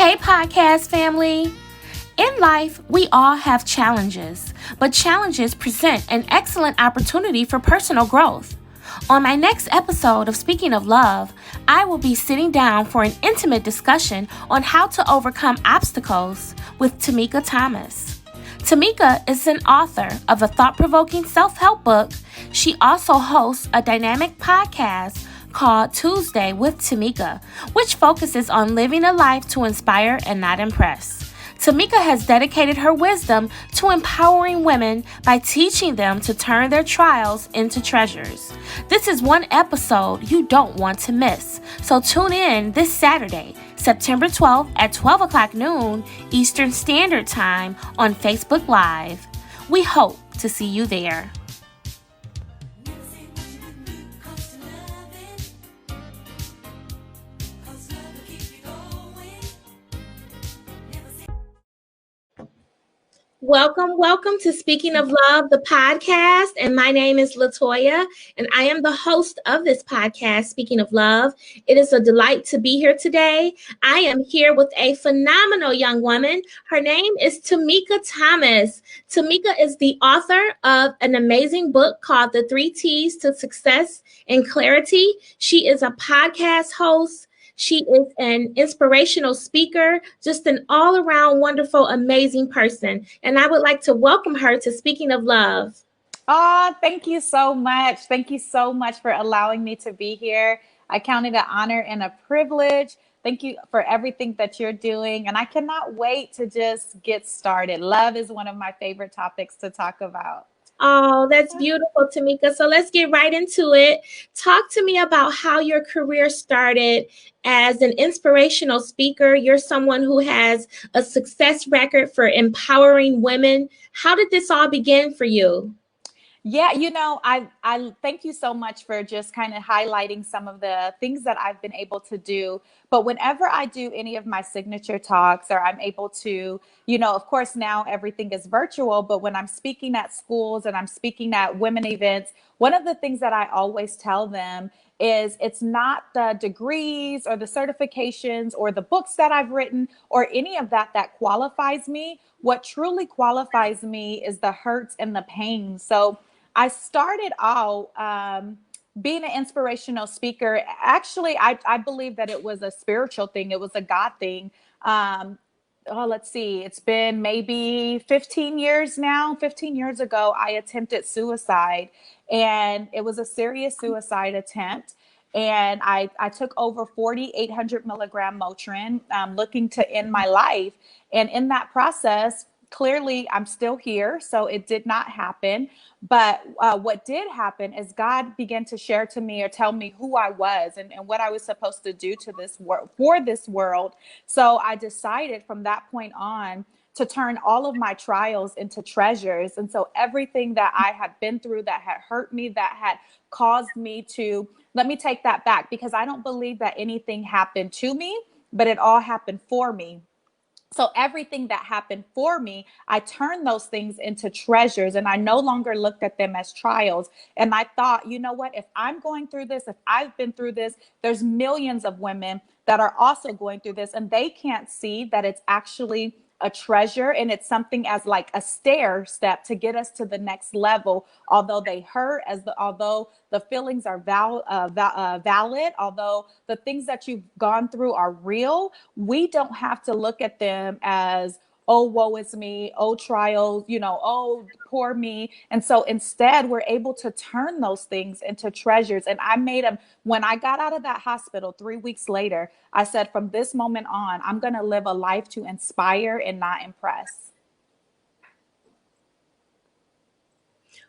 Hey, podcast family. In life, we all have challenges, but challenges present an excellent opportunity for personal growth. On my next episode of Speaking of Love, I will be sitting down for an intimate discussion on how to overcome obstacles with Tamika Thomas. Tamika is an author of a thought-provoking self-help book. She also hosts a dynamic podcast called Tuesday with Tamika, which focuses on living a life to inspire and not impress. Tamika has dedicated her wisdom to empowering women by teaching them to turn their trials into treasures. This is one episode you don't want to miss, so tune in this Saturday, September 12th at 12 o'clock noon Eastern Standard Time on Facebook Live. We hope to see you there. Welcome to Speaking of Love, the podcast. And my name is Latoya, and I am the host of this podcast, Speaking of Love. It is a delight to be here today. I am here with a phenomenal young woman. Her name is Tamika Thomas. Tamika is the author of an amazing book called The 3 T's to Success and Clarity. She is a podcast host. She is an inspirational speaker, just an all-around wonderful, amazing person. And I would like to welcome her to Speaking of Love. Oh, thank you so much. Thank you so much for allowing me to be here. I count it an honor and a privilege. Thank you for everything that you're doing. And I cannot wait to just get started. Love is one of my favorite topics to talk about. Oh, that's beautiful, Tamika. So let's get right into it. Talk to me about how your career started as an inspirational speaker. You're someone who has a success record for empowering women. How did this all begin for you? Yeah, I thank you so much for just kind of highlighting some of the things that I've been able to do. But whenever I do any of my signature talks or I'm able to, of course, now everything is virtual, but when I'm speaking at schools and I'm speaking at women events, one of the things that I always tell them is it's not the degrees or the certifications or the books that I've written or any of that qualifies me. What truly qualifies me is the hurts and the pain. So I started out being an inspirational speaker. Actually, I believe that it was a spiritual thing. It was a God thing. Let's see. It's been maybe 15 years now. 15 years ago, I attempted suicide, and it was a serious suicide attempt. And I took over 4,800 milligram Motrin, looking to end my life. And in that process, clearly, I'm still here, so it did not happen. But what did happen is God began to share to me or tell me who I was and what I was supposed to do to this world for this world. So I decided from that point on to turn all of my trials into treasures. And so everything that I had been through that had hurt me, that had caused me to, let me take that back, because I don't believe that anything happened to me, but it all happened for me. So everything that happened for me, I turned those things into treasures, and I no longer looked at them as trials. And I thought, you know what, if I'm going through this, if I've been through this, there's millions of women that are also going through this, and they can't see that it's actually a treasure, and it's something as like a stair step to get us to the next level. Although they hurt, although the feelings are valid, although the things that you've gone through are real, we don't have to look at them as, oh, woe is me, oh, trials, oh, poor me. And so instead, we're able to turn those things into treasures. And I made them, when I got out of that hospital 3 weeks later, I said, from this moment on, I'm going to live a life to inspire and not impress.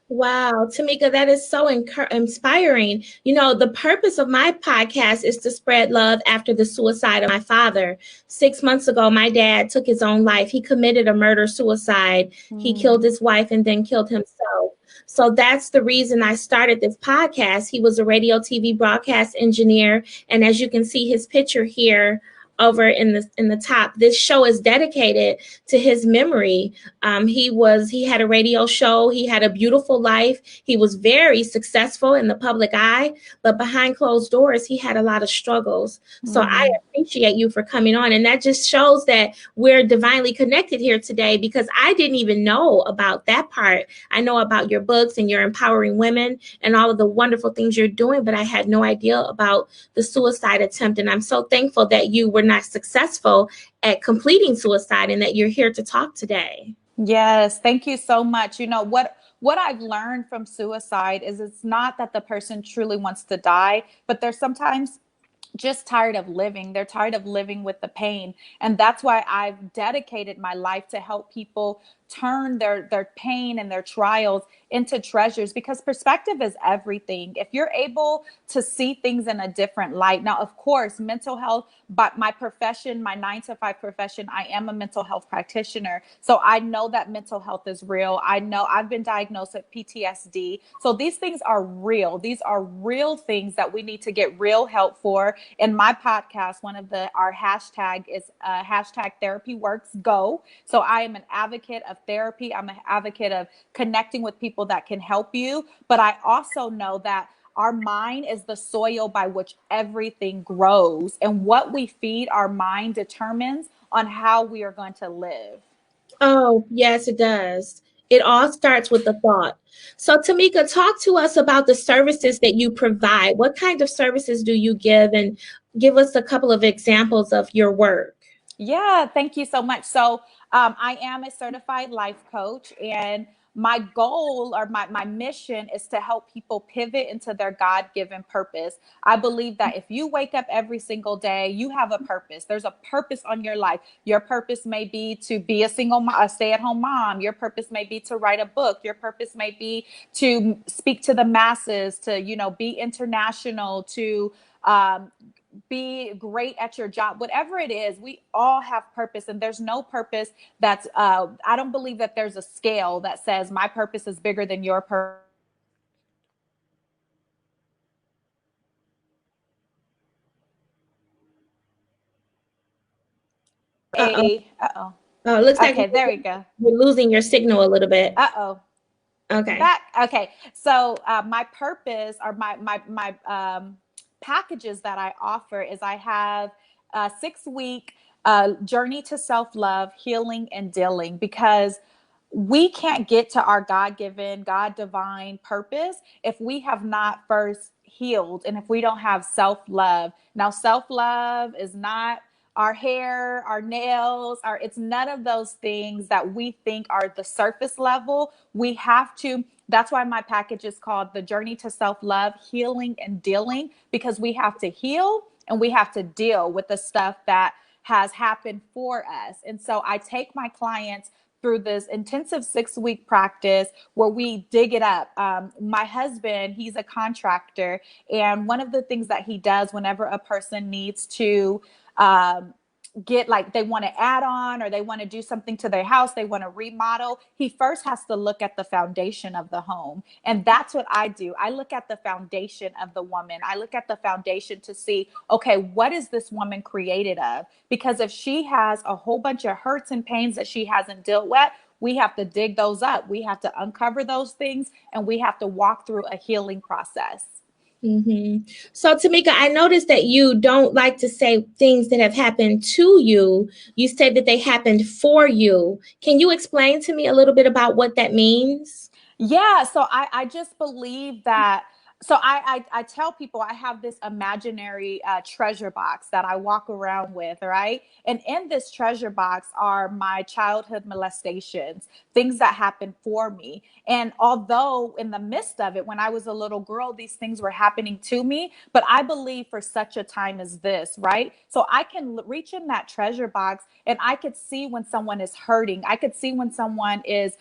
Wow, Tamika, that is so inspiring. The purpose of my podcast is to spread love after the suicide of my father. 6 months ago, my dad took his own life. He committed a murder-suicide. He killed his wife and then killed himself. So that's the reason I started this podcast. He was a radio TV broadcast engineer. And as you can see his picture here over in the top. This show is dedicated to his memory. He had a radio show. He had a beautiful life. He was very successful in the public eye, but behind closed doors, he had a lot of struggles. So I Mm. appreciate you for coming on, and that just shows that we're divinely connected here today, because I didn't even know about that part. I know about your books and your empowering women and all of the wonderful things you're doing, but I had no idea about the suicide attempt. And I'm so thankful that you were not successful at completing suicide and that you're here to talk today. Yes, thank you so much. You know what I've learned from suicide is it's not that the person truly wants to die, but there's sometimes just tired of living. They're tired of living with the pain. And that's why I've dedicated my life to help people turn their pain and their trials into treasures, because perspective is everything. If you're able to see things in a different light. Now, of course, mental health, but my profession, my 9 to 5 profession, I am a mental health practitioner. So I know that mental health is real. I know I've been diagnosed with PTSD. So these things are real. These are real things that we need to get real help for. In my podcast, one of our hashtag is hashtag therapy works go. So I am an advocate of therapy. I'm an advocate of connecting with people that can help you. But I also know that our mind is the soil by which everything grows, and what we feed our mind determines on how we are going to live. Oh, yes, it does. It all starts with the thought. So, Tamika, talk to us about the services that you provide. What kind of services do you give? And give us a couple of examples of your work. Yeah, thank you so much. So, I am a certified life coach, and my goal or my mission is to help people pivot into their God given purpose. I believe that if you wake up every single day, you have a purpose. There's a purpose on your life. Your purpose may be to be a stay at home mom. Your purpose may be to write a book. Your purpose may be to speak to the masses, to, be international, to, be great at your job. Whatever it is, we all have purpose, and there's no purpose that's I don't believe that there's a scale that says my purpose is bigger than your purpose. Uh-oh. Uh-oh. Oh, it looks like Okay, there we go. you're losing your signal a little bit. Uh-oh. I'm Okay. back. Okay. So my purpose, or my packages that I offer, is I have a 6 week journey to self love, healing, and dealing, because we can't get to our God given, God divine purpose if we have not first healed, and if we don't have self love. Now, self love is not our hair, our nails, it's none of those things that we think are the surface level. We have to, that's why my package is called the Journey to Self Love, Healing, and Dealing, because we have to heal and we have to deal with the stuff that has happened for us. And so I take my clients through this intensive 6 week practice where we dig it up. My husband, he's a contractor. And one of the things that he does whenever a person needs to um, get, like, they want to add on, or they want to do something to their house, they want to remodel, he first has to look at the foundation of the home. And that's what I do. I look at the foundation of the woman. I look at the foundation to see, okay, what is this woman created of? Because if she has a whole bunch of hurts and pains that she hasn't dealt with, we have to dig those up. We have to uncover those things, and we have to walk through a healing process. hmm So, Tamika, I noticed that you don't like to say things that have happened to you. You say that they happened for you. Can you explain to me a little bit about what that means? Yeah, so I just believe that. So I tell people I have this imaginary treasure box that I walk around with, right? And in this treasure box are my childhood molestations, things that happened for me. And although in the midst of it, when I was a little girl, these things were happening to me, but I believe for such a time as this, right? So I can reach in that treasure box, and I could see when someone is hurting. I could see when someone is,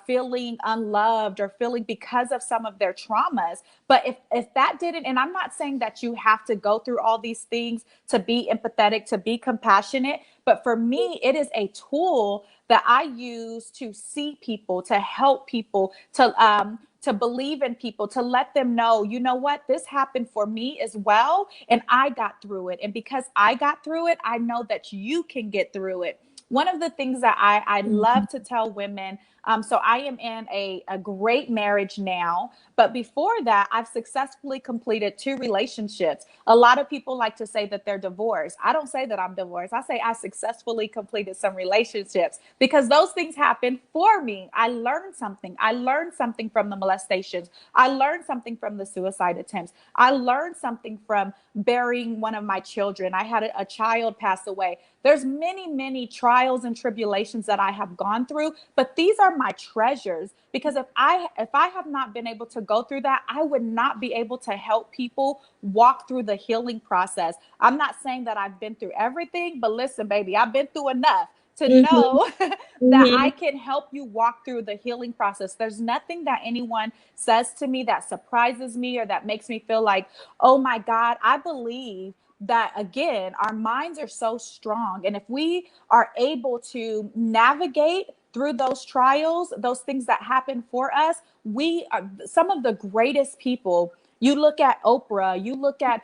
feeling unloved, or feeling because of some of their traumas. But if that didn't, and I'm not saying that you have to go through all these things to be empathetic, to be compassionate, but for me, it is a tool that I use to see people, to help people, to to believe in people, to let them know, you know what, this happened for me as well. And I got through it. And because I got through it, I know that you can get through it. One of the things that I love to tell women, so I am in a great marriage now, but before that, I've successfully completed 2 relationships. A lot of people like to say that they're divorced. I don't say that I'm divorced. I say I successfully completed some relationships because those things happened for me. I learned something. I learned something from the molestations. I learned something from the suicide attempts. I learned something from burying one of my children. I had a child pass away. There's many trials and tribulations that I have gone through, but these are my treasures, because if I have not been able to go through that, I would not be able to help people walk through the healing process. I'm not saying that I've been through everything, but listen, baby, I've been through enough to Mm-hmm. know that I Mm-hmm. can help you walk through the healing process. There's nothing that anyone says to me that surprises me or that makes me feel like, oh my God, I believe that, again, our minds are so strong. And if we are able to navigate through those trials, those things that happen for us, we are some of the greatest people. You look at Oprah, you look at,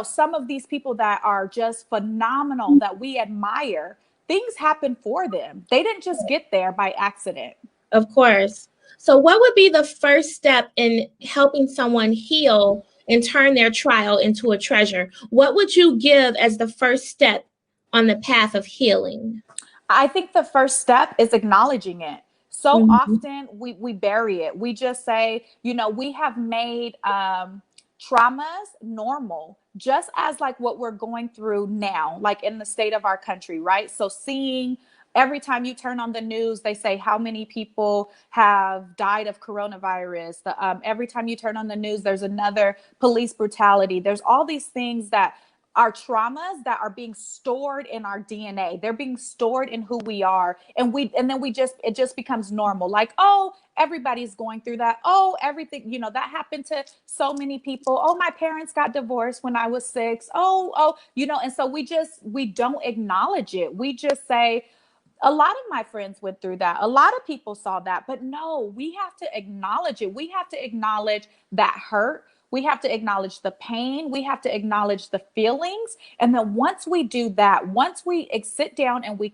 some of these people that are just phenomenal, that we admire. Things happen for them. They didn't just get there by accident. Of course. So, what would be the first step in helping someone heal and turn their trial into a treasure? What would you give as the first step on the path of healing? I think the first step is acknowledging it. So Mhm. often we bury it. We just say, we have made traumas normal, just as like what we're going through now, like in the state of our country, right? So seeing every time you turn on the news, they say how many people have died of coronavirus. Every time you turn on the news, there's another police brutality. There's all these things that are traumas that are being stored in our DNA. They're being stored in who we are. And then it just becomes normal. Like, oh, everybody's going through that. Oh, everything, that happened to so many people. Oh, my parents got divorced when I was 6. Oh, and so we don't acknowledge it. We just say, a lot of my friends went through that. A lot of people saw that. But no, we have to acknowledge it. We have to acknowledge that hurt. We have to acknowledge the pain. We have to acknowledge the feelings. And then once we do that, once we sit down and we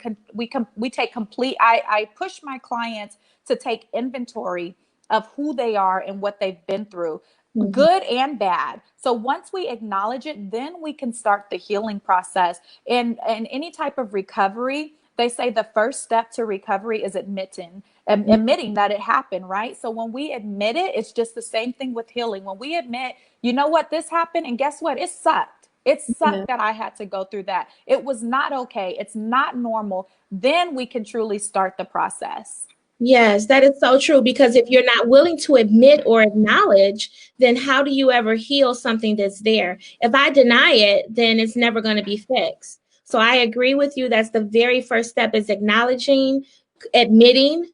take complete, I push my clients to take inventory of who they are and what they've been through, Mhm. good and bad. So once we acknowledge it, then we can start the healing process. And any type of recovery, they say the first step to recovery is admitting that it happened, right? So when we admit it, it's just the same thing with healing. When we admit, you know what, this happened, and guess what? It sucked. It Yeah. sucked that I had to go through that. It was not okay. It's not normal. Then we can truly start the process. Yes, that is so true. Because if you're not willing to admit or acknowledge, then how do you ever heal something that's there? If I deny it, then it's never going to be fixed. So I agree with you. That's the very first step is acknowledging, admitting,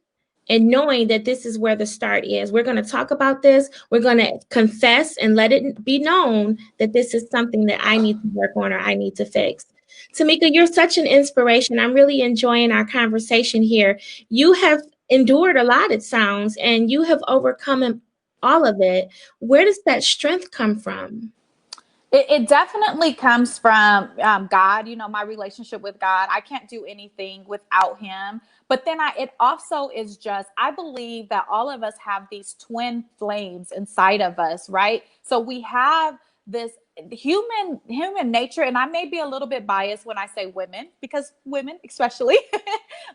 and knowing that this is where the start is. We're going to talk about this. We're going to confess and let it be known that this is something that I need to work on or I need to fix. Tamika, you're such an inspiration. I'm really enjoying our conversation here. You have endured a lot, it sounds, and you have overcome all of it. Where does that strength come from? It definitely comes from God, my relationship with God. I can't do anything without him. But then it also is just, I believe that all of us have these twin flames inside of us, right? So we have this human nature, and I may be a little bit biased when I say women, because women especially,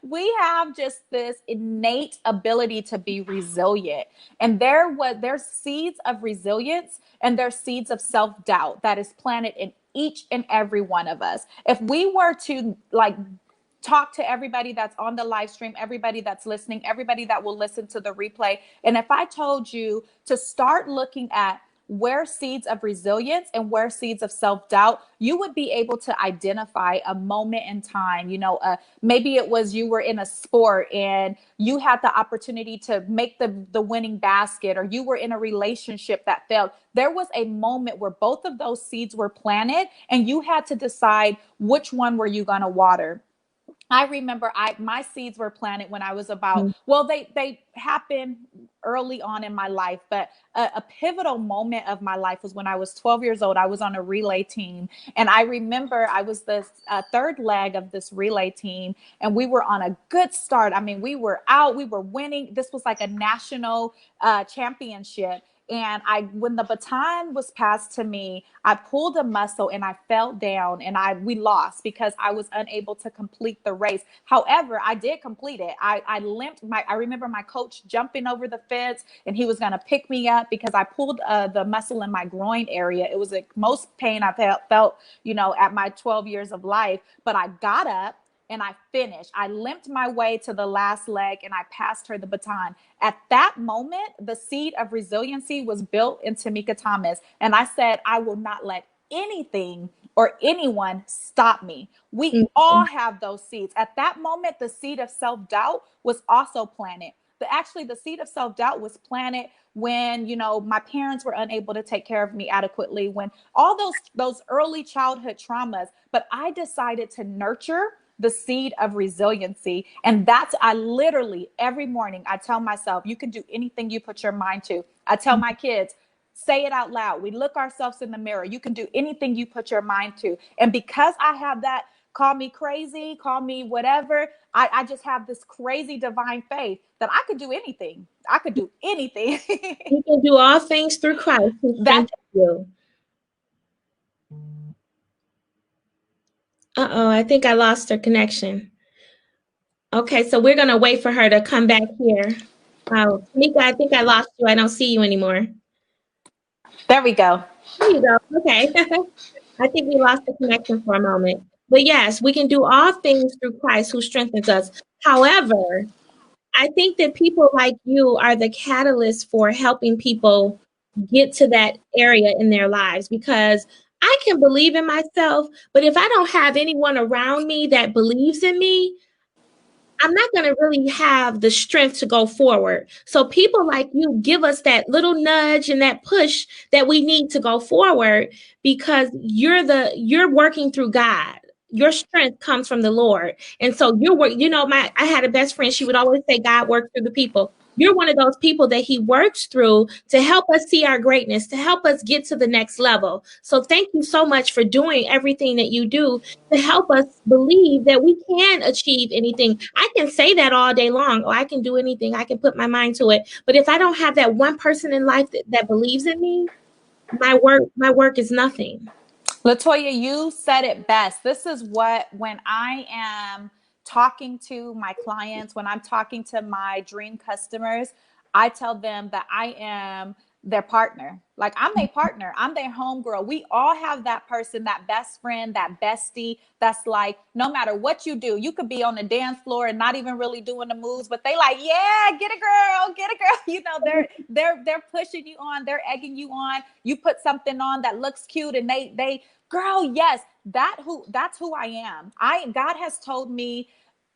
we have just this innate ability to be resilient. And there's seeds of resilience and there's seeds of self-doubt that is planted in each and every one of us. If we were to like talk to everybody that's on the live stream, everybody that's listening, everybody that will listen to the replay, and if I told you to start looking at where seeds of resilience and where seeds of self-doubt, you would be able to identify a moment in time. Maybe it was you were in a sport and you had the opportunity to make the winning basket, or you were in a relationship that failed. There was a moment where both of those seeds were planted and you had to decide which one were you going to water. I remember my seeds were planted when I was about, well, they happened early on in my life, but a pivotal moment of my life was when I was 12 years old. I was on a relay team, and I remember I was the third leg of this relay team, and we were on a good start. I mean, we were out, we were winning. This was like a national championship. And when the baton was passed to me, I pulled a muscle and I fell down, and we lost because I was unable to complete the race. However, I did complete it. I limped. I remember my coach jumping over the fence, and he was going to pick me up because I pulled the muscle in my groin area. It was the most pain I've felt, at my 12 years of life. But I got up and I finished. I limped my way to the last leg and I passed her the baton. At that moment, the seed of resiliency was built in Tamika Thomas. And I said, I will not let anything or anyone stop me. We all have those seeds. At that moment, the seed of self-doubt was also planted. Actually, the seed of self-doubt was planted when, my parents were unable to take care of me adequately, when all those early childhood traumas. But I decided to nurture the seed of resiliency. And I literally, every morning, I tell myself, you can do anything you put your mind to. I tell my kids, say it out loud. We look ourselves in the mirror. You can do anything you put your mind to. And because I have that, call me crazy, call me whatever, I just have this crazy divine faith that I could do anything. I could do anything. You can do all things through Christ who strengthens you. Uh-oh, I think I lost her connection. Okay, so we're going to wait for her to come back here. Oh, Tamika, I think I lost you. I don't see you anymore. There we go. There you go. Okay. I think we lost the connection for a moment. But yes, we can do all things through Christ who strengthens us. However, I think that people like you are the catalyst for helping people get to that area in their lives, because I can believe in myself, but if I don't have anyone around me that believes in me, I'm not going to really have the strength to go forward. So people like you give us that little nudge and that push that we need to go forward, because you're working through God. Your strength comes from the Lord. And so I had a best friend. She would always say, God works through the people. You're one of those people that he works through to help us see our greatness, to help us get to the next level. So thank you so much for doing everything that you do to help us believe that we can achieve anything. I can say that all day long. Oh, I can do anything. I can put my mind to it. But if I don't have that one person in life that believes in me, my work is nothing. Latoya, you said it best. This is when I am talking to my clients, when I'm talking to my dream customers, I tell them that I am their partner. Like, I'm their partner. I'm their homegirl. We all have that person, that best friend, that bestie that's like, no matter what you do, you could be on the dance floor and not even really doing the moves, but they like, yeah, get a girl, get a girl. They're pushing you on, they're egging you on. You put something on that looks cute, and they girl, yes, that's who I am. God has told me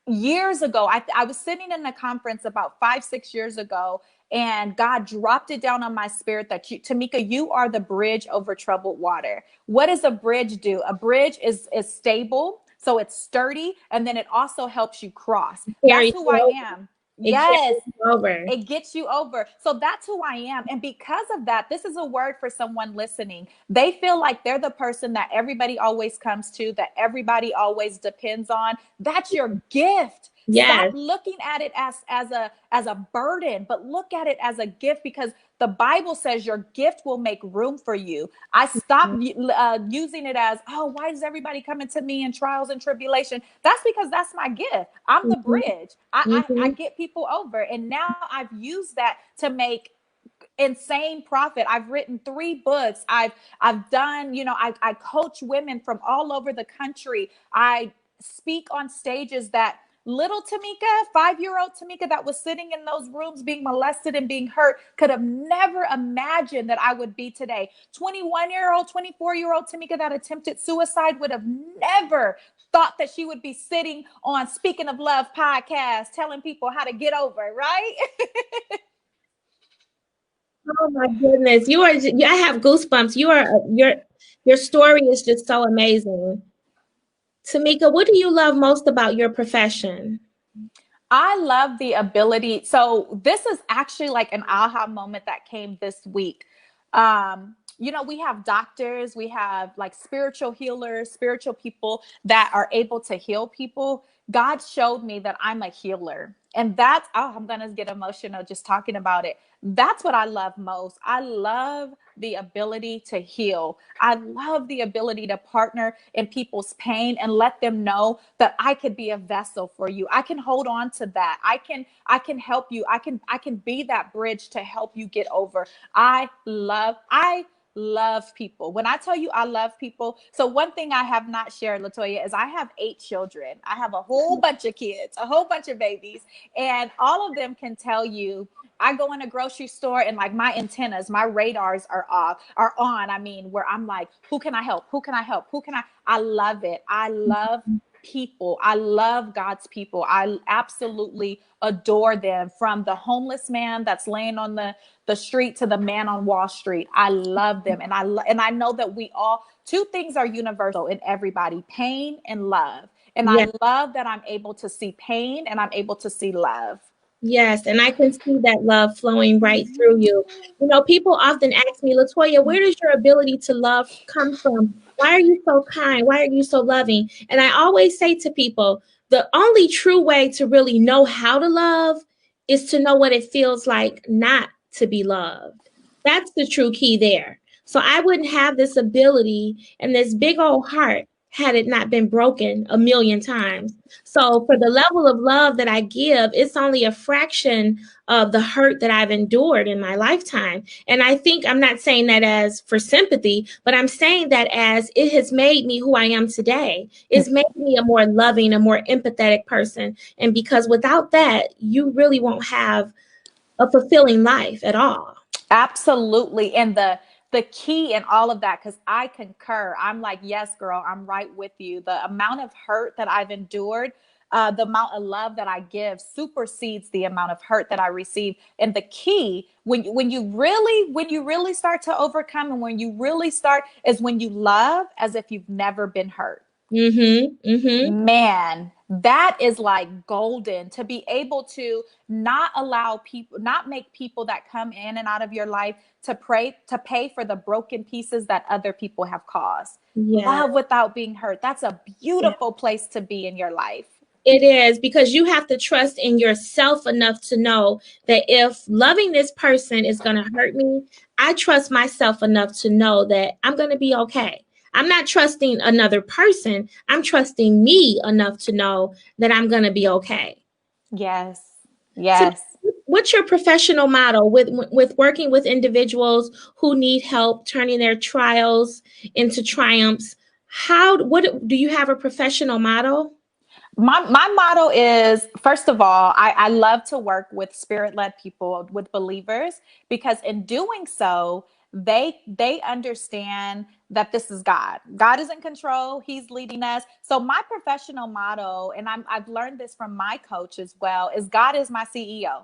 years ago. I was sitting in a conference about 5-6 years ago, and God dropped it down on my spirit that Tamika, you are the bridge over troubled water. What does a bridge do? A bridge is stable, so it's sturdy, and then it also helps you cross. That's who I am. Yes, it gets you over. So that's who I am. And because of that, this is a word for someone listening. They feel like they're the person that everybody always comes to, that everybody always depends on. That's your gift. Yes. Stop looking at it as a burden, but look at it as a gift, because the Bible says your gift will make room for you. I stopped using it as, oh, why is everybody coming to me in trials and tribulation? That's because that's my gift. I'm the bridge. I get people over. And now I've used that to make insane profit. I've written 3 books. I've done, I coach women from all over the country. I speak on stages that little Tamika, 5-year-old Tamika that was sitting in those rooms being molested and being hurt, could have never imagined that I would be today. 21-year-old, 24-year-old Tamika that attempted suicide would have never thought that she would be sitting on Speaking of Love podcast telling people how to get over, right? Oh my goodness. I have goosebumps. Your story is just so amazing. Tamika, what do you love most about your profession? I love the ability. So this is actually like an aha moment that came this week. We have doctors, we have like spiritual healers, spiritual people that are able to heal people. God showed me that I'm a healer. And that's, oh, I'm going to get emotional just talking about it. That's what I love most. I love the ability to heal. I love the ability to partner in people's pain and let them know that I could be a vessel for you. I can hold on to that. I can help you. I can be that bridge to help you get over. I love people. When I tell you I love people, so one thing I have not shared, Latoya, is I have 8 children. I have a whole bunch of kids, a whole bunch of babies, and all of them can tell you I go in a grocery store and like my antennas, my radars are off, are on. I mean, where I'm like, who can I help? Who can I help? Who can I love it. I love people. I love God's people. I absolutely adore them, from the homeless man that's laying on the street to the man on Wall Street. I love them. And I know that we all, two things are universal in everybody: pain and love. And Yeah. I love that I'm able to see pain and I'm able to see love. Yes, and I can see that love flowing right through you. You know, people often ask me, Latoya, where does your ability to love come from? Why are you so kind? Why are you so loving? And I always say to people, the only true way to really know how to love is to know what it feels like not to be loved. That's the true key there. So I wouldn't have this ability and this big old heart had it not been broken a million times. So for the level of love that I give, it's only a fraction of the hurt that I've endured in my lifetime. And I think I'm not saying that as for sympathy, but I'm saying that as it has made me who I am today. It's made me a more loving, a more empathetic person. And because without that, you really won't have a fulfilling life at all. Absolutely. And the key in all of that, because I concur, I'm like, yes, girl, I'm right with you. The amount of hurt that I've endured, the amount of love that I give supersedes the amount of hurt that I receive. And the key, when you really start to overcome, and when you really start, is when you love as if you've never been hurt. Mm-hmm. Mm-hmm. Man, that is like golden, to be able to not allow people, not make people that come in and out of your life to pay for the broken pieces that other people have caused. Yeah. Love without being hurt. That's a Yeah. beautiful place to be in your life. It is, because you have to trust in yourself enough to know that if loving this person is going to hurt me, I trust myself enough to know that I'm going to be okay. I'm not trusting another person. I'm trusting me enough to know that I'm going to be okay. Yes. So, Yes. what's your professional model with working with individuals who need help turning their trials into triumphs? What do you have a professional model? My motto is, first of all, I love to work with spirit-led people, with believers, because in doing so, they understand that this is God. God is in control. He's leading us. So my professional motto, and I've learned this from my coach as well, is God is my CEO.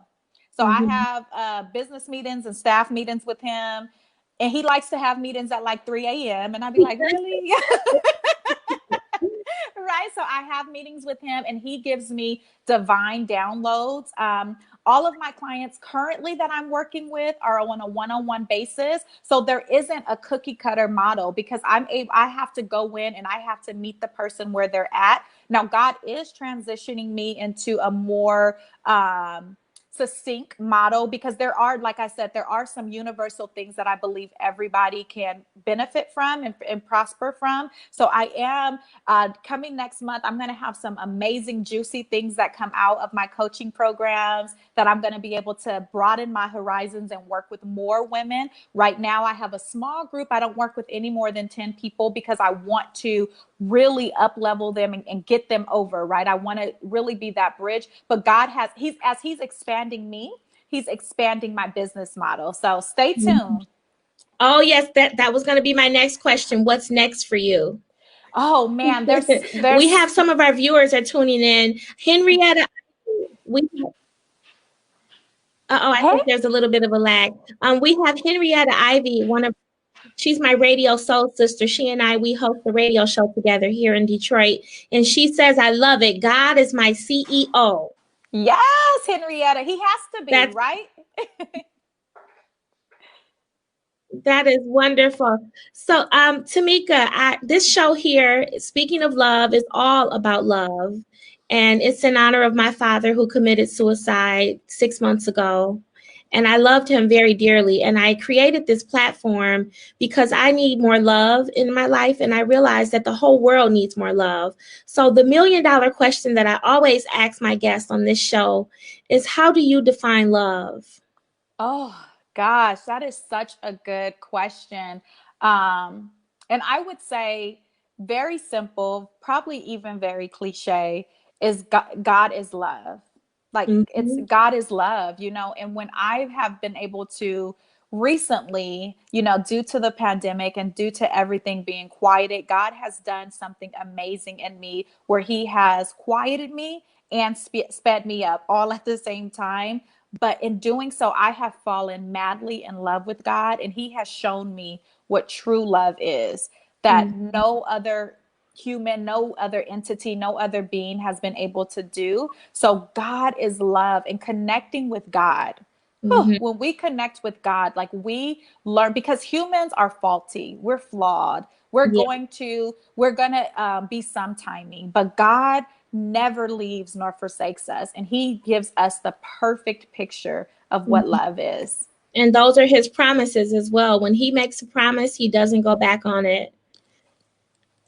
So I Mhm. have business meetings and staff meetings with him, and he likes to have meetings at like 3 a.m. And I'd be like, really? Right. So I have meetings with him and he gives me divine downloads. All of my clients currently that I'm working with are on a one-on-one basis. So there isn't a cookie cutter model, because I have to go in and I have to meet the person where they're at. Now, God is transitioning me into a more succinct model, because there are, like I said, there are some universal things that I believe everybody can benefit from and prosper from. So I am coming next month, I'm going to have some amazing, juicy things that come out of my coaching programs, that I'm going to be able to broaden my horizons and work with more women. Right now, I have a small group. I don't work with any more than 10 people, because I want to really up level them and get them over, right? I want to really be that bridge. But God as he's expanding me, he's expanding my business model. So stay tuned. Oh yes, that was going to be my next question. What's next for you? Oh man, We there's have some of our viewers are tuning in. Henrietta, we oh, I hey. think there's a little bit of a lag. We have Henrietta Ivy, one of She's my radio soul sister. She and I, we host a radio show together here in Detroit. And she says, I love it. God is my CEO. Yes, Henrietta. He has to be, That's right? That is wonderful. So, Tamika, this show here, speaking of love, is all about love. And it's in honor of my father who committed suicide 6 months ago. And I loved him very dearly. And I created this platform because I need more love in my life. And I realized that the whole world needs more love. So, the $1,000,000 question that I always ask my guests on this show is, how do you define love? Oh gosh, that is such a good question. And I would say very simple, probably even very cliche, is God is love. Like it's Mhm. God is love, you know. And when I have been able to recently, you know, due to the pandemic and due to everything being quieted, God has done something amazing in me where He has quieted me and sped me up all at the same time. But in doing so, I have fallen madly in love with God, and He has shown me what true love is, that Mhm. no other human, no other entity, no other being has been able to do. So, God is love, and connecting with God. Mhm. When we connect with God, like we learn, because humans are faulty, we're flawed, Yeah. we're gonna be sometimey, but God never leaves nor forsakes us, and He gives us the perfect picture of what Mhm. love is. And those are his promises as well. When he makes a promise, he doesn't go back on it.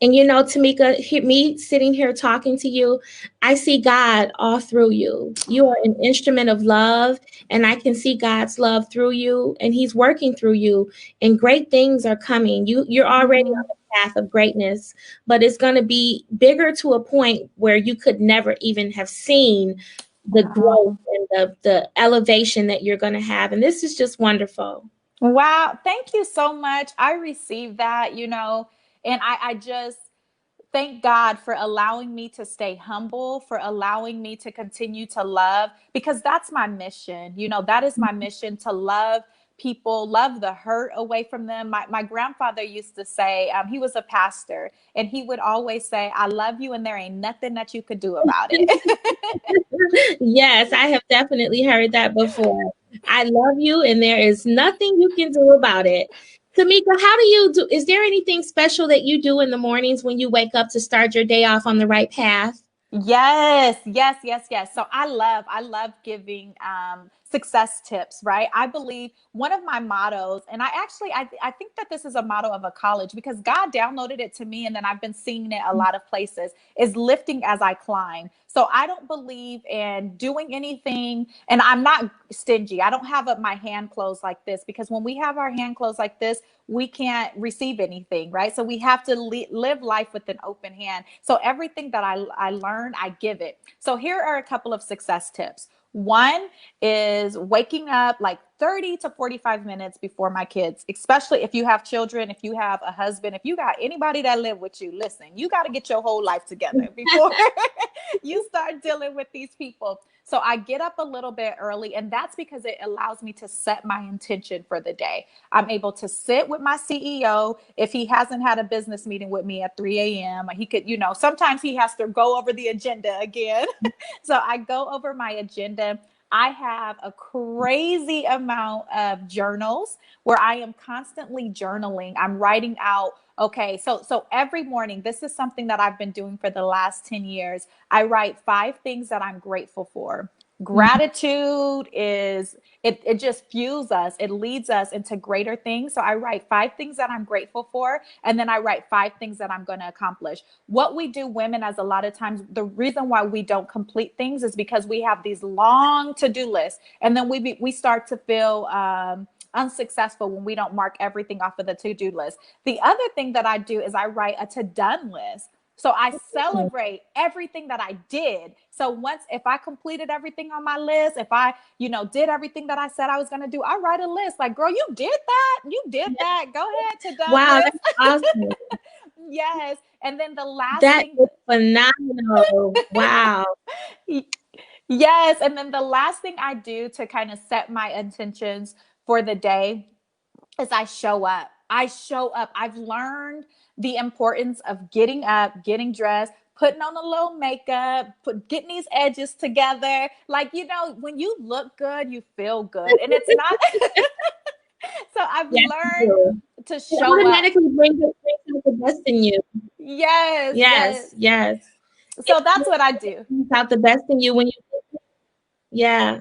And Tamika, me sitting here talking to you, I see God all through you. You are an instrument of love, and I can see God's love through you, and He's working through you. And great things are coming. You're already on Mhm. the path of greatness, but it's going to be bigger to a point where you could never even have seen the growth Wow. and the elevation that you're going to have. And this is just wonderful. Wow. Thank you so much. I received that, you know, and I just thank God for allowing me to stay humble, for allowing me to continue to love, because that's my mission. You know, that is my mission, to love people, love the hurt away from them. My grandfather used to say, he was a pastor, and he would always say, I love you, and there ain't nothing that you could do about it. Yes, I have definitely heard that before. I love you, and there is nothing you can do about it. Tamika, how do you do? Is there anything special that you do in the mornings when you wake up to start your day off on the right path? Yes, yes, yes, yes. So I love giving success tips, right? I believe one of my mottos, and I think that this is a motto of a college because God downloaded it to me, and then I've been seeing it a lot of places, is lifting as I climb. So I don't believe in doing anything, and I'm not stingy. I don't have my hand closed like this, because when we have our hand closed like this, we can't receive anything, right? So we have to live life with an open hand. So everything that I learn, I give it. So here are a couple of success tips. One is waking up like 30 to 45 minutes before my kids, especially if you have children, if you have a husband, if you got anybody that live with you. Listen, you got to get your whole life together before you start dealing with these people. So I get up a little bit early, and that's because it allows me to set my intention for the day. I'm able to sit with my CEO. If he hasn't had a business meeting with me at 3 a.m., he could, you know, sometimes he has to go over the agenda again. So I go over my agenda. I have a crazy amount of journals where I am constantly journaling. I'm writing out, okay, so every morning, this is something that I've been doing for the last 10 years. I write 5 things that I'm grateful for. Gratitude is, it just fuels us, it leads us into greater things. So I write 5 things that I'm grateful for, and then I write 5 things that I'm going to accomplish. What we do, women, as a lot of times, the reason why we don't complete things is because we have these long to-do lists, and then we start to feel unsuccessful when we don't mark everything off of the to-do list. The other thing that I do is I write a to-done list. So I celebrate everything that I did. So once, if I completed everything on my list, if I, you know, did everything that I said I was going to do, I write a list like, girl, you did that. You did that. Go ahead, to done Wow, list. that's awesome. Yes. And then the last That thing, is phenomenal. Wow. yes. And then the last thing I do to kind of set my intentions for the day is I show up. I show up. I've learned the importance of getting up, getting dressed, putting on a little makeup, getting these edges together. Like, when you look good, you feel good. And it's not. So I've Yes, learned you do. to It show up. automatically brings out the best in you. Yes, Yes, yes. yes. So that's what I do. Brings out the best in you when you, yeah.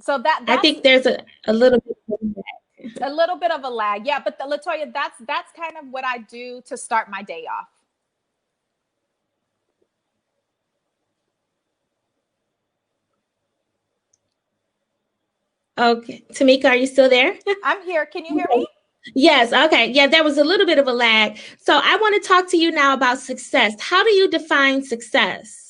So I that's think there's a little bit of that. a little bit of a lag. Yeah, but Latoya, that's kind of what I do to start my day off. Okay. Tamika, are you still there? I'm here. Can you hear me? Yes, okay. Yeah, there was a little bit of a lag. So I want to talk to you now about success. How do you define success?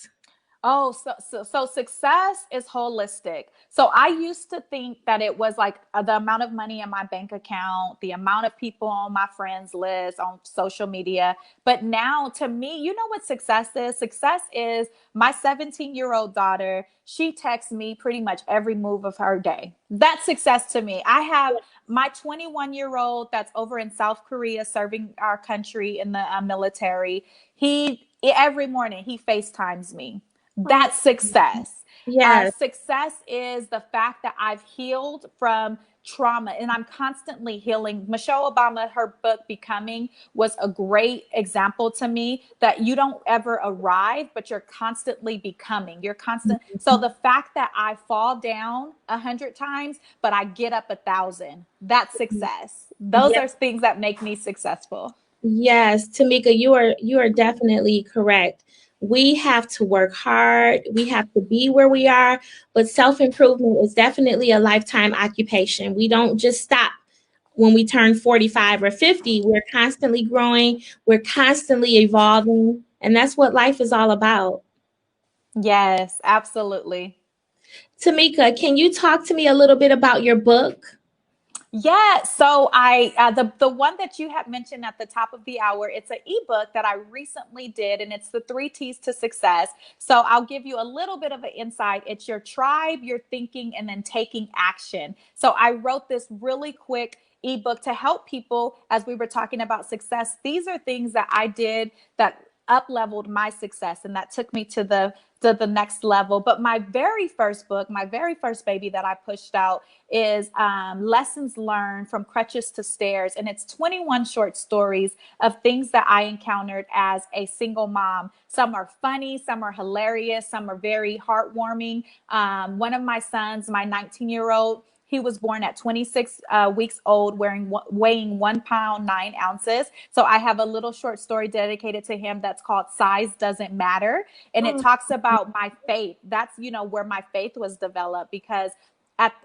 Oh, so success is holistic. So I used to think that it was like the amount of money in my bank account, the amount of people on my friends list on social media. But now to me, you know what success is? Success is my 17-year-old daughter. She texts me pretty much every move of her day. That's success to me. I have my 21-year-old that's over in South Korea serving our country in the military. He every morning he FaceTimes me. Oh, That's success. yes. Success is the fact that I've healed from trauma and I'm constantly healing. Michelle Obama, her book Becoming was a great example to me that you don't ever arrive, but you're constantly becoming. You're constant. So the fact that I fall down 100 times, but I get up 1,000, that's success. Those Yes. are things that make me successful. Yes, Tamika, you are definitely correct. We have to work hard. We have to be where we are, but self-improvement is definitely a lifetime occupation. We don't just stop when we turn 45 or 50. We're constantly growing, we're constantly evolving, and that's what life is all about. Yes, absolutely. Tamika, can you talk to me a little bit about your book? Yeah, so I the one that you had mentioned at the top of the hour, it's an ebook that I recently did, and it's the 3 T's to success. So I'll give you a little bit of an insight. It's your tribe, your thinking, and then taking action. So I wrote this really quick ebook to help people as we were talking about success. These are things that I did that up leveled my success and that took me to the next level. But my very first book, my very first baby that I pushed out is Lessons Learned from Crutches to Stairs. And it's 21 short stories of things that I encountered as a single mom. Some are funny, some are hilarious, some are very heartwarming. One of my sons, my 19-year-old, he was born at 26 weeks old, weighing 1 pound, 9 ounces. So I have a little short story dedicated to him that's called Size Doesn't Matter. And it Oh, talks about my faith. That's, where my faith was developed because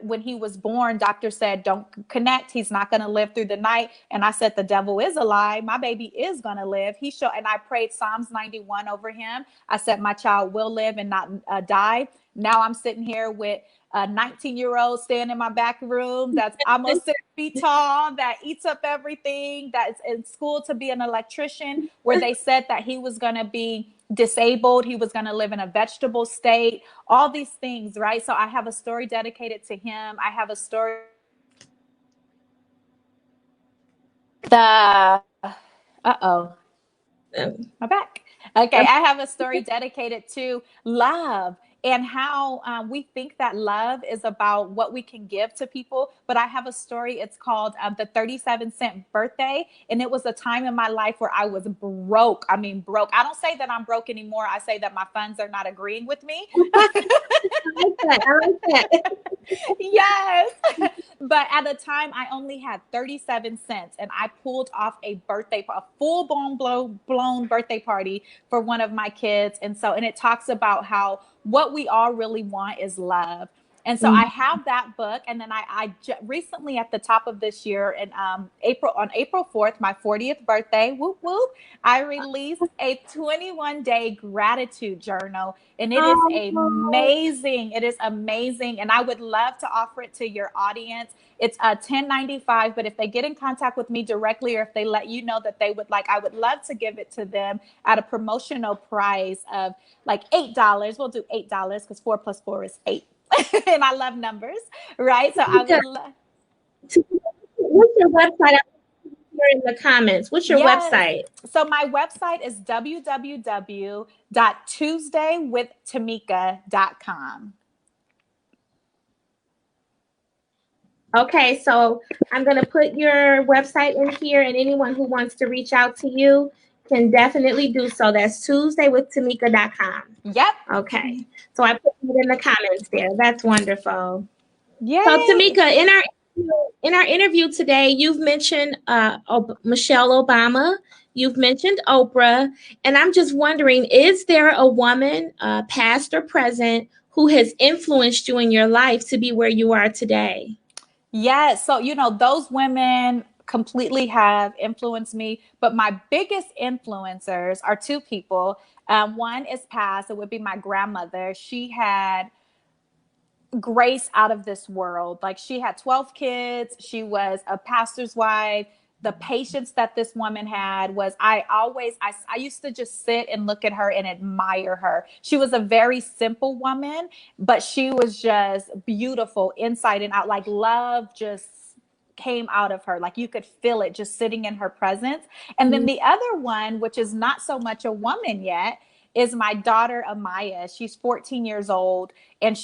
when he was born, doctor said, don't connect. He's not going to live through the night. And I said, the devil is a lie. My baby is going to live. And I prayed Psalms 91 over him. I said, my child will live and not die. Now I'm sitting here with a 19-year-old staying in my back room that's almost 6 feet tall, that eats up everything, that's in school to be an electrician, where they said that he was going to be disabled, he was going to live in a vegetable state, all these things, right? So I have a story dedicated to him. I have a story. The uh-oh, um, my back. Okay, I have a story dedicated to love and how we think that love is about what we can give to people. But I have a story. It's called The 37-Cent Birthday. And it was a time in my life where I was broke. I mean, broke. I don't say that I'm broke anymore. I say that my funds are not agreeing with me. I like that. I like that. Yes. But at the time, I only had 37 cents and I pulled off a full blown birthday party for one of my kids. And it talks about how what we all really want is love. And so I have that book. And then recently at the top of this year in on April 4th, my 40th birthday, whoop, whoop, I released a 21-day gratitude journal. And it is Oh, amazing. It is amazing. And I would love to offer it to your audience. It's a 10.95, but if they get in contact with me directly or if they let you know that they would like, I would love to give it to them at a promotional price of like $8. We'll do $8 because 4 plus 4 is 8. And I love numbers, right? So I would Tamika, love. What's your website? I'm here in the comments. What's your Yes. website? So my website is www.tuesdaywithtamika.com. Okay, so I'm going to put your website in here, and anyone who wants to reach out to you can definitely do so. That's tuesdaywithtamika.com. Yep. Okay, so I put it in the comments there. That's wonderful. So Yay. Tamika, in our interview today, you've mentioned Michelle Obama, you've mentioned Oprah, and I'm just wondering, is there a woman, past or present, who has influenced you in your life to be where you are today? Yes. So, those women completely have influenced me, but my biggest influencers are two people. One is past, it would be my grandmother. She had grace out of this world. Like, she had 12 kids, she was a pastor's wife. The patience that this woman had was, I used to just sit and look at her and admire her. She was a very simple woman, but she was just beautiful inside and out. Like, love just came out of her. Like, you could feel it just sitting in her presence. And then the other one, which is not so much a woman yet, is my daughter Amaya. She's 14 years old, and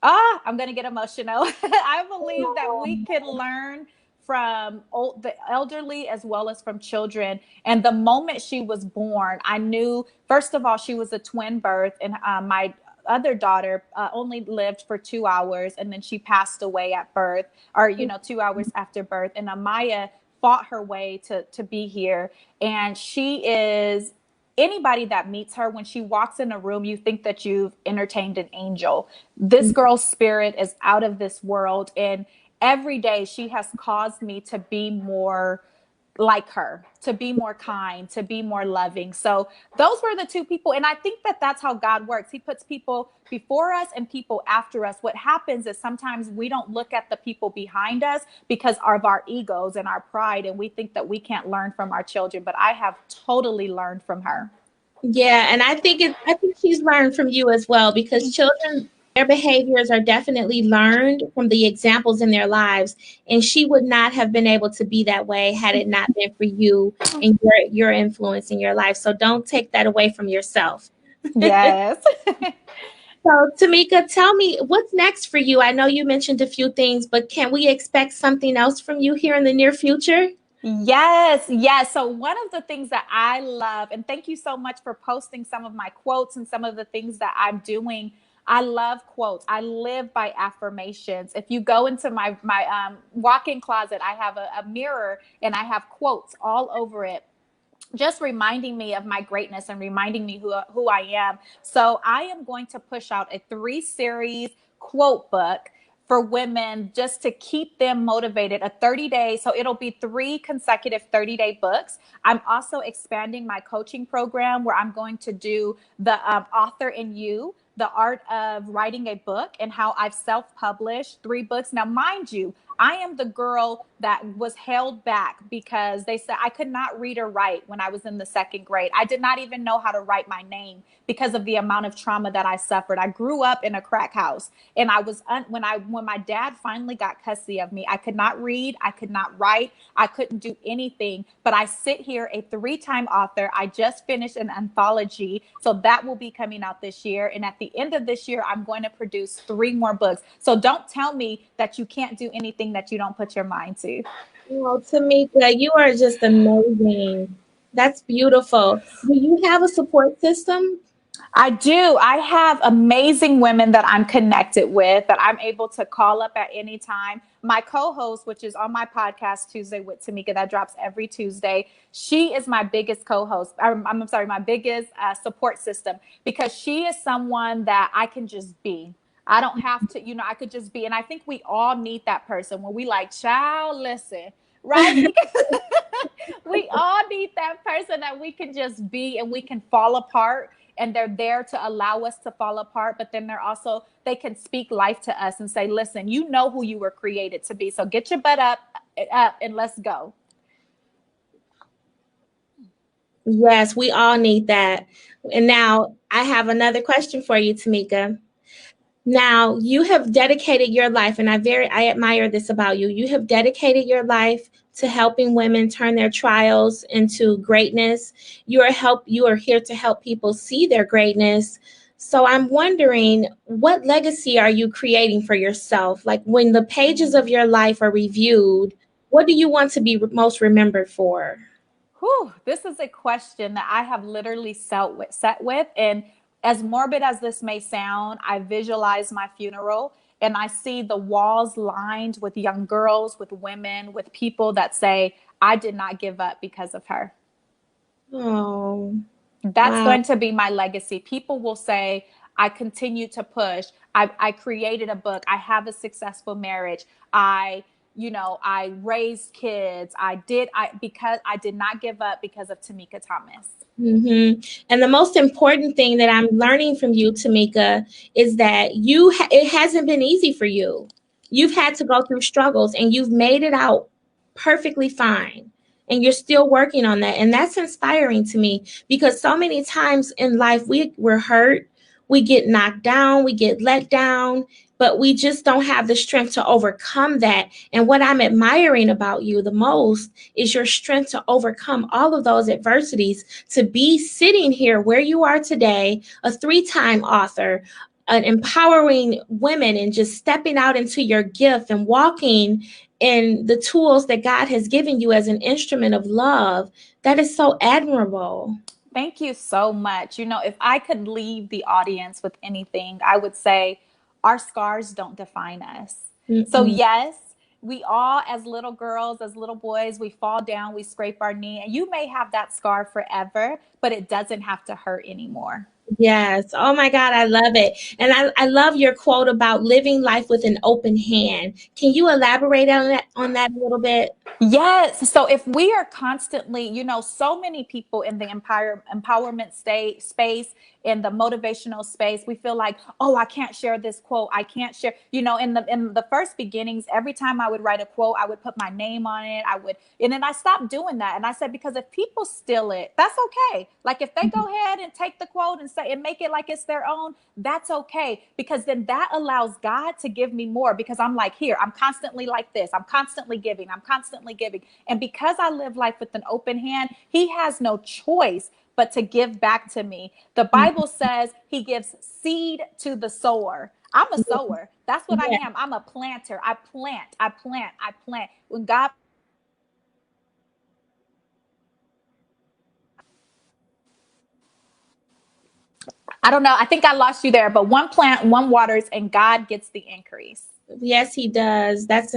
I'm going to get emotional. I believe that we can learn from the elderly as well as from children. And the moment she was born, I knew, first of all, she was a twin birth, and my other daughter only lived for 2 hours, and then she passed away at birth, or 2 hours after birth. And Amaya fought her way to be here, and she is, anybody that meets her, when she walks in a room, you think that you've entertained an angel. This girl's spirit is out of this world, and every day she has caused me to be more like her, to be more kind, to be more loving. So those were the two people, and I think that that's how God works. He puts people before us and people after us. What happens is sometimes we don't look at the people behind us because of our egos and our pride, and we think that we can't learn from our children, but I have totally learned from her. Yeah, and I think she's learned from you as well, because children, their behaviors are definitely learned from the examples in their lives, and she would not have been able to be that way had it not been for you and your influence in your life. So don't take that away from yourself. Yes. So Tamika, tell me what's next for you. I know you mentioned a few things, but can we expect something else from you here in the near future? Yes, yes. So one of the things that I love, and thank you so much for posting some of my quotes and some of the things that I'm doing. I love quotes. I live by affirmations. If you go into my walk-in closet, I have a mirror and I have quotes all over it, just reminding me of my greatness and reminding me who I am. So I am going to push out a 3 series quote book for women, just to keep them motivated. A 30-day, so it'll be 3 consecutive 30-day books. I'm also expanding my coaching program, where I'm going to do the author in you, the art of writing a book, and how I've self-published 3 books. Now, mind you, I am the girl that was held back because they said I could not read or write when I was in the 2nd grade. I did not even know how to write my name because of the amount of trauma that I suffered. I grew up in a crack house, and I was when my dad finally got custody of me, I could not read, I could not write, I couldn't do anything. But I sit here, a 3-time author. I just finished an anthology, so that will be coming out this year. And at the end of this year, I'm going to produce 3 more books. So don't tell me that you can't do anything that you don't put your mind to. Well, Tamika, you are just amazing. That's beautiful. Do you have a support system? I do. I have amazing women that I'm connected with, that I'm able to call up at any time. My co-host, which is on my podcast Tuesday with Tamika, that drops every Tuesday, she is my biggest co-host. I'm sorry, my biggest support system, because she is someone that I can just be. I don't have to, I could just be. And I think we all need that person when we like, child, listen, right? Because we all need that person that we can just be, and we can fall apart, and they're there to allow us to fall apart. But then they can speak life to us and say, listen, you know who you were created to be, so get your butt up and let's go. Yes, we all need that. And now I have another question for you, Tamika. Now, you have dedicated your life, and I admire this about you. You have dedicated your life to helping women turn their trials into greatness. You are here to help people see their greatness. So I'm wondering, what legacy are you creating for yourself? Like, when the pages of your life are reviewed, what do you want to be most remembered for? Whew, this is a question that I have literally set with. And as morbid as this may sound, I visualize my funeral and I see the walls lined with young girls, with women, with people that say, I did not give up because of her. Oh, That's wow. going to be my legacy. People will say, I continue to push. I created a book. I have a successful marriage. I raised kids. Because I did not give up because of Tamika Thomas. And the most important thing that I'm learning from you, Tamika, is that it hasn't been easy for you. You've had to go through struggles and you've made it out perfectly fine. And you're still working on that. And that's inspiring to me because so many times in life we're hurt, we get knocked down, we get let down, but we just don't have the strength to overcome that. And what I'm admiring about you the most is your strength to overcome all of those adversities, to be sitting here where you are today, a three-time author, an empowering women, and just stepping out into your gift and walking in the tools that God has given you as an instrument of love. That is so admirable. Thank you so much. If I could leave the audience with anything, I would say our scars don't define us. So, Mm-mm. yes, we all, as little girls, as little boys, we fall down, we scrape our knee, and you may have that scar forever, but it doesn't have to hurt anymore. Yes. Oh my God, I love it. And I love your quote about living life with an open hand. Can you elaborate on that a little bit? Yes. So if we are constantly, so many people in the empowerment space, in the motivational space, we feel like, oh, I can't share this quote. I can't share, in the first beginnings, every time I would write a quote, I would put my name on it. And then I stopped doing that. And I said, because if people steal it, that's okay. Like if they go ahead and take the quote and say and make it like it's their own, that's okay. Because then that allows God to give me more because I'm like, here, I'm constantly like this. I'm constantly giving. I'm constantly giving. And because I live life with an open hand, he has no choice but to give back to me. The Bible says he gives seed to the sower. I'm a sower. That's what I Yeah. am. I'm a planter. I plant, I plant, I plant. When God, I don't know, I think I lost you there, but one plant, one waters, and God gets the increase. Yes, he does. That's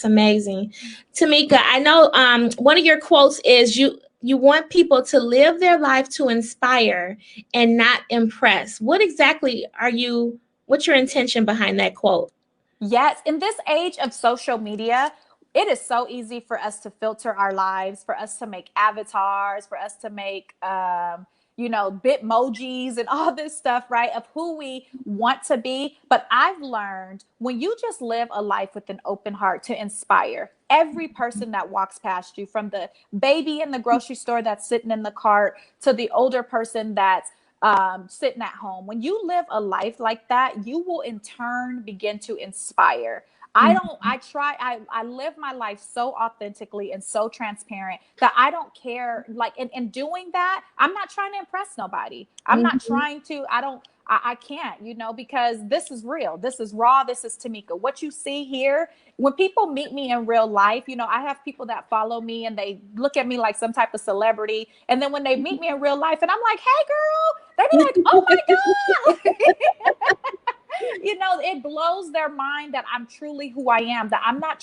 amazing. Tamika, I know one of your quotes is you want people to live their life to inspire and not impress. What's your intention behind that quote? Yes, in this age of social media, it is so easy for us to filter our lives, for us to make avatars, for us to make bitmojis and all this stuff, right? Of who we want to be. But I've learned when you just live a life with an open heart to inspire every person that walks past you, from the baby in the grocery store that's sitting in the cart to the older person that's sitting at home. When you live a life like that, you will in turn begin to inspire. I live my life so authentically and so transparent that I don't care. Like in doing that, I'm not trying to impress nobody. I'm not Mhm. trying to, I can't, because this is real. This is raw. This is Tamika. What you see here, when people meet me in real life, I have people that follow me and they look at me like some type of celebrity. And then when they meet me in real life and I'm like, hey girl, they be like, oh my God. It blows their mind that I'm truly who I am, that I'm not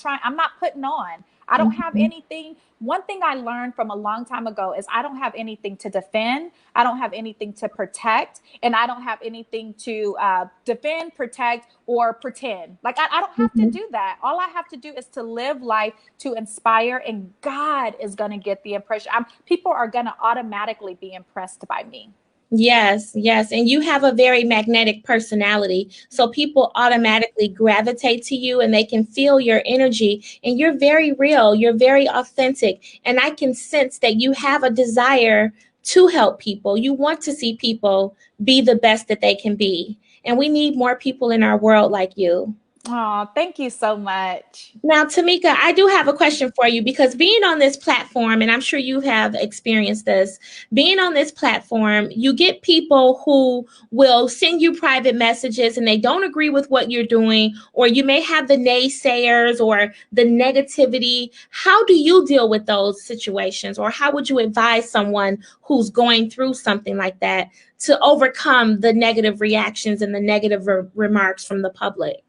putting on. I don't have Mhm. anything. One thing I learned from a long time ago is I don't have anything to defend. I don't have anything to protect. And I don't have anything to defend, protect, or pretend. Like, I don't have to Mhm. do that. All I have to do is to live life to inspire, and God is going to get the impression. People are going to automatically be impressed by me. Yes, yes. And you have a very magnetic personality. So people automatically gravitate to you and they can feel your energy. And you're very real. You're very authentic. And I can sense that you have a desire to help people. You want to see people be the best that they can be. And we need more people in our world like you. Oh, thank you so much. Now, Tamika, I do have a question for you, because being on this platform, and I'm sure you have experienced this, being on this platform, you get people who will send you private messages and they don't agree with what you're doing, or you may have the naysayers or the negativity. How do you deal with those situations, or how would you advise someone who's going through something like that to overcome the negative reactions and the negative remarks from the public?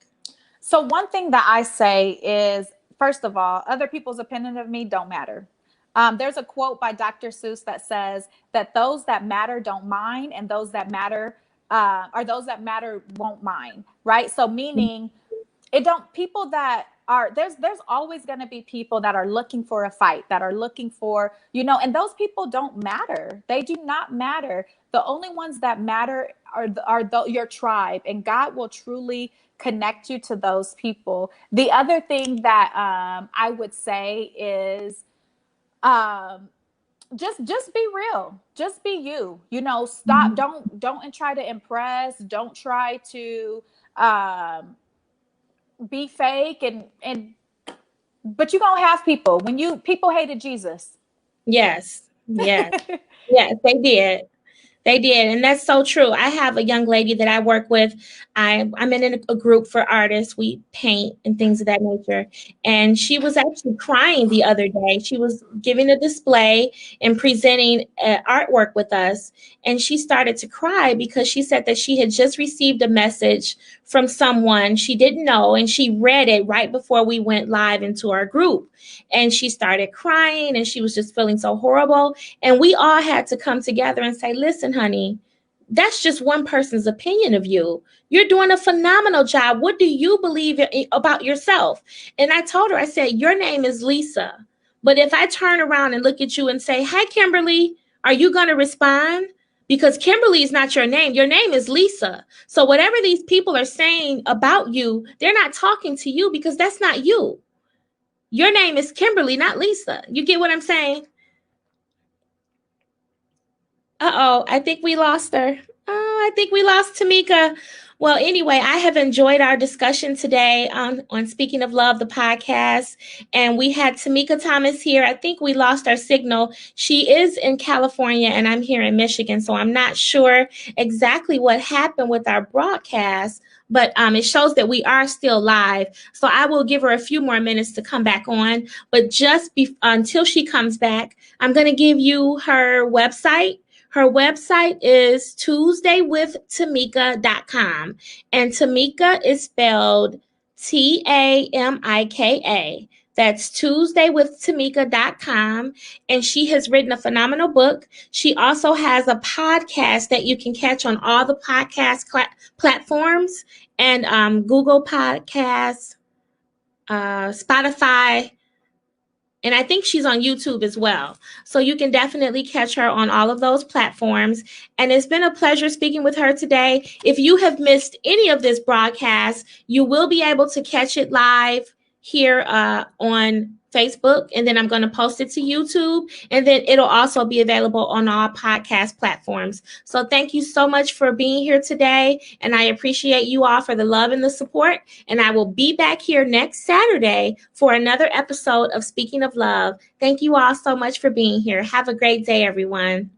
So one thing that I say is, first of all, other people's opinion of me don't matter. There's a quote by Dr. Seuss that says that those that matter don't mind, and those that matter, or those that matter won't mind, right? So meaning, it don't, people that are, there's always going to be people that are looking for a fight, that are looking for, and those people don't matter. They do not matter. The only ones that matter are your tribe, and God will truly connect you to those people. The other thing that I would say is, just be real, just be you, stop, don't try to impress, don't try to be fake, and but you're gonna have people, people hated Jesus. Yes, yes, yes, they did. They did. And that's so true. I have a young lady that I work with. I'm in a group for artists. We paint and things of that nature. And she was actually crying the other day. She was giving a display and presenting artwork with us. And she started to cry because she said that she had just received a message from someone she didn't know. And she read it right before we went live into our group. And she started crying and she was just feeling so horrible. And we all had to come together and say, listen, honey, that's just one person's opinion of you. You're doing a phenomenal job. What do you believe about yourself? And I told her, I said, your name is Lisa. But if I turn around and look at you and say, hi, Kimberly, are you going to respond? Because Kimberly is not your name. Your name is Lisa. So whatever these people are saying about you, they're not talking to you because that's not you. Your name is Kimberly, not Lisa. You get what I'm saying? Uh-oh, I think we lost her. Oh, I think we lost Tamika. Well, anyway, I have enjoyed our discussion today on Speaking of Love, the podcast. And we had Tamika Thomas here. I think we lost our signal. She is in California and I'm here in Michigan. So I'm not sure exactly what happened with our broadcast, but it shows that we are still live. So I will give her a few more minutes to come back on. But until she comes back, I'm going to give you her website. Her website is tuesdaywithtamika.com. And Tamika is spelled Tamika. That's tuesdaywithtamika.com. And she has written a phenomenal book. She also has a podcast that you can catch on all the podcast platforms and Google Podcasts, Spotify, and I think she's on YouTube as well. So you can definitely catch her on all of those platforms. And it's been a pleasure speaking with her today. If you have missed any of this broadcast, you will be able to catch it live here on Facebook. And then I'm going to post it to YouTube. And then it'll also be available on all podcast platforms. So thank you so much for being here today. And I appreciate you all for the love and the support. And I will be back here next Saturday for another episode of Speaking of Love. Thank you all so much for being here. Have a great day, everyone.